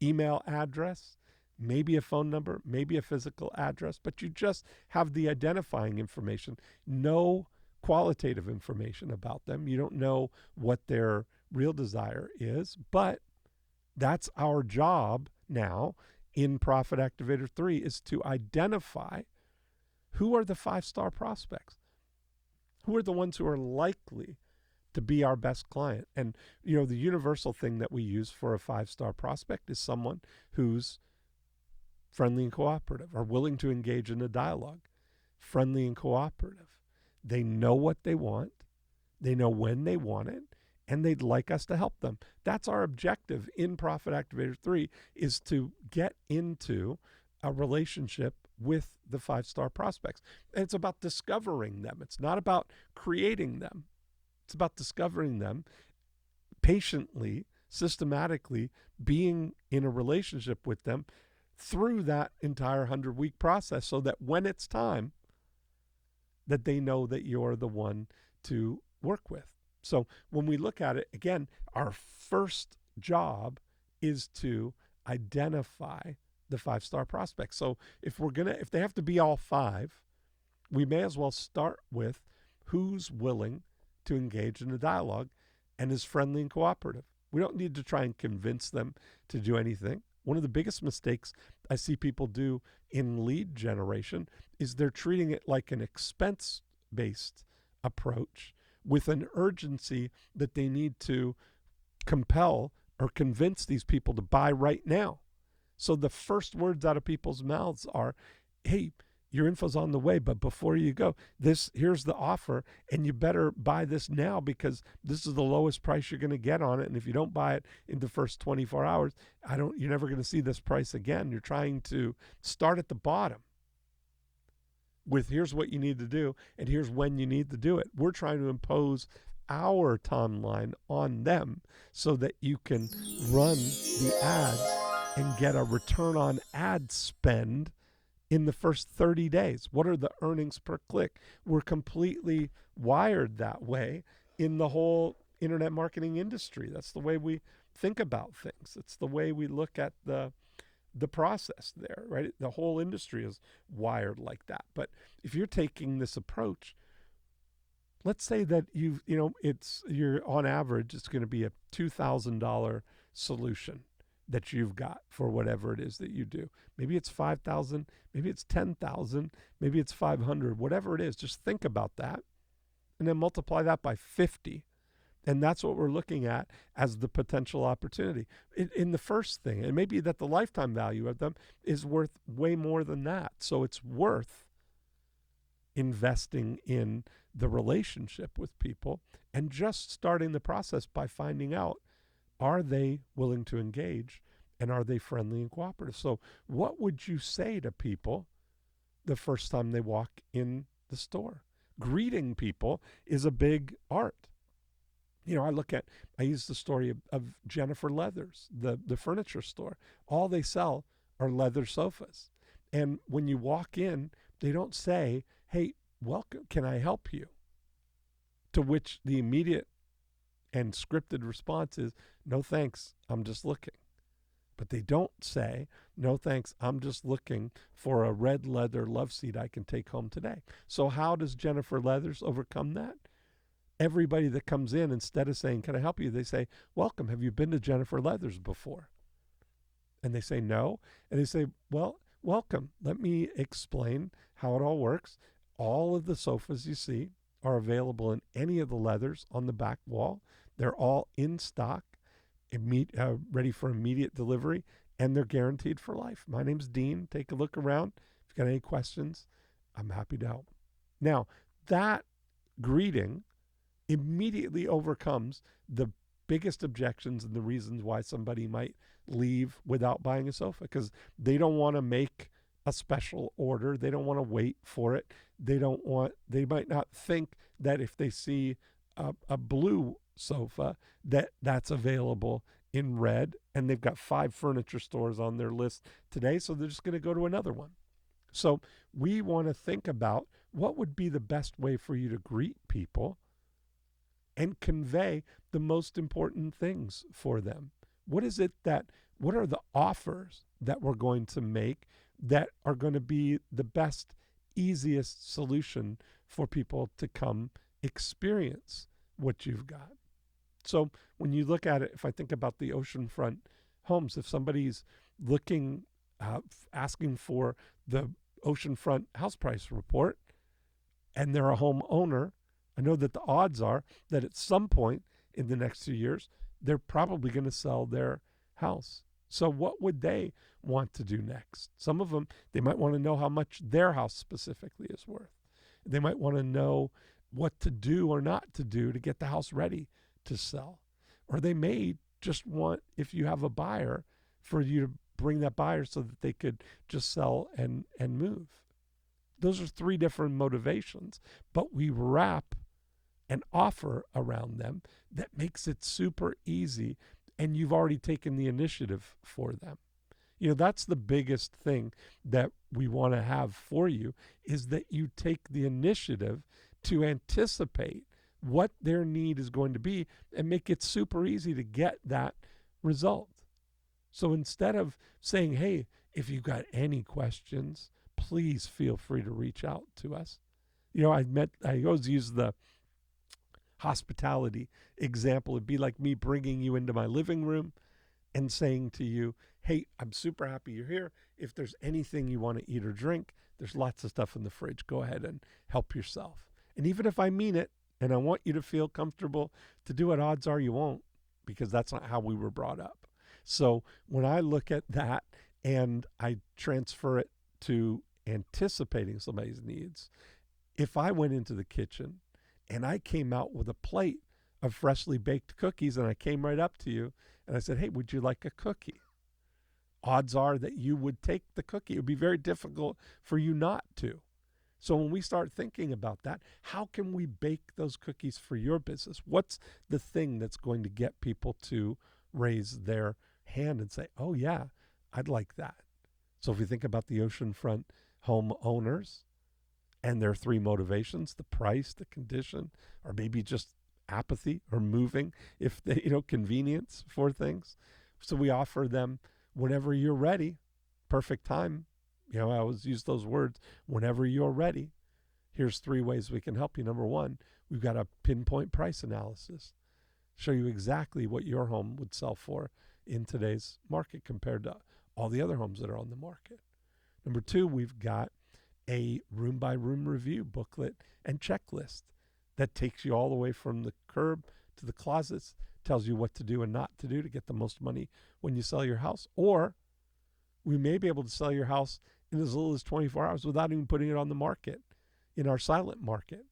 email address, maybe a phone number, maybe a physical address, but you just have the identifying information, no qualitative information about them. You don't know what their real desire is, but that's our job now in Profit Activator 3, is to identify who are the 5-star prospects, who are the ones who are likely to be our best client. And, the universal thing that we use for a 5-star prospect is someone who's friendly and cooperative, or willing to engage in a dialogue. Friendly and cooperative. They know what they want. They know when they want it, and they'd like us to help them. That's our objective in Profit Activator 3, is to get into a relationship with the 5-star prospects. And it's about discovering them. It's not about creating them. It's about discovering them patiently, systematically, being in a relationship with them through that entire 100-week process, so that when it's time, that they know that you're the one to work with. So when we look at it, again, our first job is to identify the 5-star prospects. So if they have to be all 5, we may as well start with who's willing to engage in a dialogue and is friendly and cooperative. We don't need to try and convince them to do anything. One of the biggest mistakes I see people do in lead generation is they're treating it like an expense-based approach, with an urgency that they need to compel or convince these people to buy right now. So the first words out of people's mouths are, hey, your info's on the way, but before you go, here's the offer, and you better buy this now, because this is the lowest price you're going to get on it. And if you don't buy it in the first 24 hours, you're never going to see this price again. You're trying to start at the bottom with here's what you need to do, and here's when you need to do it. We're trying to impose our timeline on them so that you can run the ads and get a return on ad spend in the first 30 days. What are the earnings per click? We're completely wired that way in the whole internet marketing industry. That's the way we think about things. It's the way we look at the process there, right? The whole industry is wired like that. But if you're taking this approach, let's say that you're on average, it's going to be a $2,000 solution that you've got for whatever it is that you do. Maybe it's 5,000, maybe it's 10,000, maybe it's 500, whatever it is. Just think about that and then multiply that by 50. And that's what we're looking at as the potential opportunity. In the first thing, it may be that the lifetime value of them is worth way more than that. So it's worth investing in the relationship with people and just starting the process by finding out, are they willing to engage and are they friendly and cooperative? So what would you say to people the first time they walk in the store? Greeting people is a big art. I use the story of Jennifer Leathers, the furniture store. All they sell are leather sofas. And when you walk in, they don't say, hey, welcome, can I help you? To which the immediate and scripted response is, no thanks, I'm just looking. But they don't say, no thanks, I'm just looking for a red leather love seat I can take home today. So how does Jennifer Leathers overcome that? Everybody that comes in, instead of saying, can I help you? They say, welcome, have you been to Jennifer Leathers before? And they say, no. And they say, well, welcome. Let me explain how it all works. All of the sofas you see are available in any of the leathers on the back wall. They're all in stock, ready for immediate delivery, and they're guaranteed for life. My name's Dean. Take a look around. If you've got any questions, I'm happy to help. Now, that greeting immediately overcomes the biggest objections and the reasons why somebody might leave without buying a sofa, because they don't want to make a special order. They don't want to wait for it. They might not think that if they see a blue sofa that's available in red, and they've got 5 furniture stores on their list today, so they're just going to go to another one. So we want to think about what would be the best way for you to greet people and convey the most important things for them. What are the offers that we're going to make that are going to be the best, easiest solution for people to come experience what you've got? So when you look at it, if I think about the oceanfront homes, if somebody's looking, asking for the oceanfront house price report and they're a homeowner, I know that the odds are that at some point in the next 2 years, they're probably going to sell their house. So what would they want to do next? Some of them, they might want to know how much their house specifically is worth. They might want to know what to do or not to do to get the house ready to sell. Or they may just want, if you have a buyer, for you to bring that buyer so that they could just sell and move. Those are 3 different motivations, but we wrap an offer around them that makes it super easy, and you've already taken the initiative for them. That's the biggest thing that we want to have for you, is that you take the initiative to anticipate what their need is going to be and make it super easy to get that result. So instead of saying, hey, if you've got any questions, please feel free to reach out to us. I always use the hospitality example. It'd be like me bringing you into my living room and saying to you, hey, I'm super happy you're here. If there's anything you want to eat or drink, there's lots of stuff in the fridge. Go ahead and help yourself. And even if I mean it and I want you to feel comfortable to do it, odds are you won't, because that's not how we were brought up. So when I look at that and I transfer it to anticipating somebody's needs, if I went into the kitchen and I came out with a plate of freshly baked cookies and I came right up to you and I said, hey, would you like a cookie? Odds are that you would take the cookie. It would be very difficult for you not to. So when we start thinking about that, how can we bake those cookies for your business? What's the thing that's going to get people to raise their hand and say, oh yeah, I'd like that? So if we think about the oceanfront home owners and their 3 motivations, the price, the condition, or maybe just apathy or moving, if they, convenience for things. So we offer them whenever you're ready, perfect time. I always use those words, whenever you're ready. Here's 3 ways we can help you. Number 1, we've got a pinpoint price analysis. Show you exactly what your home would sell for in today's market compared to all the other homes that are on the market. Number 2, we've got a room by room review booklet and checklist that takes you all the way from the curb to the closets, tells you what to do and not to do to get the most money when you sell your house. Or we may be able to sell your house in as little as 24 hours without even putting it on the market in our silent market.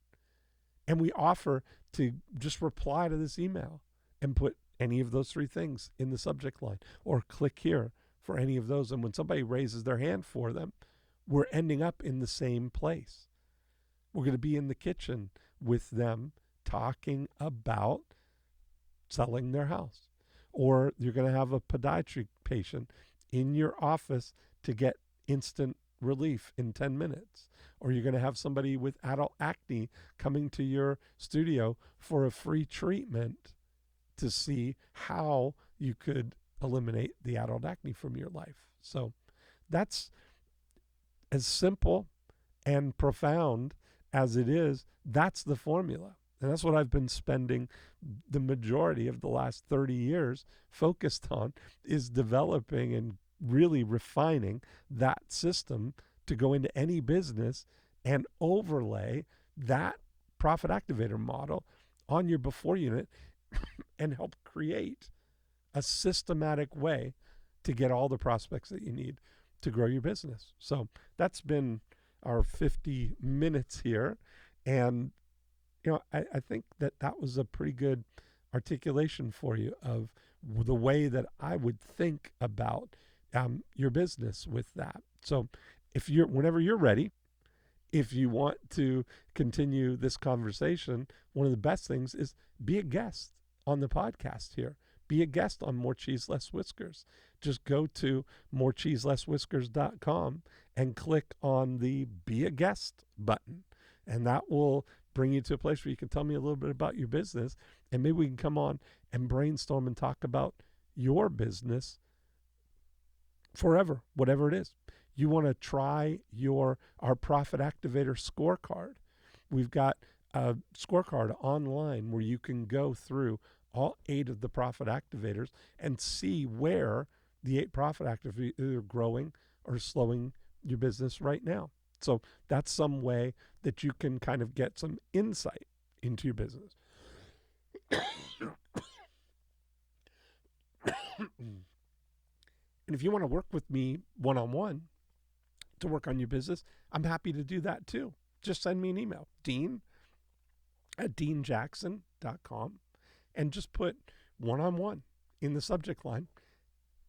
And we offer to just reply to this email and put any of those 3 things in the subject line, or click here for any of those. And when somebody raises their hand for them, we're ending up in the same place. We're going to be in the kitchen with them talking about selling their house. Or you're going to have a podiatry patient in your office to get instant relief in 10 minutes. Or you're going to have somebody with adult acne coming to your studio for a free treatment to see how you could eliminate the adult acne from your life. So that's as simple and profound as it is. That's the formula. And that's what I've been spending the majority of the last 30 years focused on, is developing and really refining that system to go into any business and overlay that Profit Activator model on your before unit and help create a systematic way to get all the prospects that you need to grow your business. So that's been our 50 minutes here. And, I think that was a pretty good articulation for you of the way that I would think about your business with that. So whenever you're ready, if you want to continue this conversation, one of the best things is be a guest on the podcast here. Be a guest on More Cheese, Less Whiskers. Just go to morecheeselesswhiskers.com and click on the Be a Guest button. And that will bring you to a place where you can tell me a little bit about your business. And maybe we can come on and brainstorm and talk about your business forever, whatever it is. You want to try our Profit Activator scorecard. We've got a scorecard online where you can go through all 8 of the Profit Activators and see where the 8 Profit Activators are growing or slowing your business right now. So that's some way that you can kind of get some insight into your business. And if you want to work with me one-on-one to work on your business, I'm happy to do that too. Just send me an email, dean@deanjackson.com, and just put one-on-one in the subject line,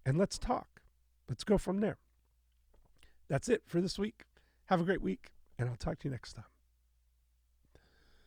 and let's talk. Let's go from there. That's it for this week. Have a great week, and I'll talk to you next time.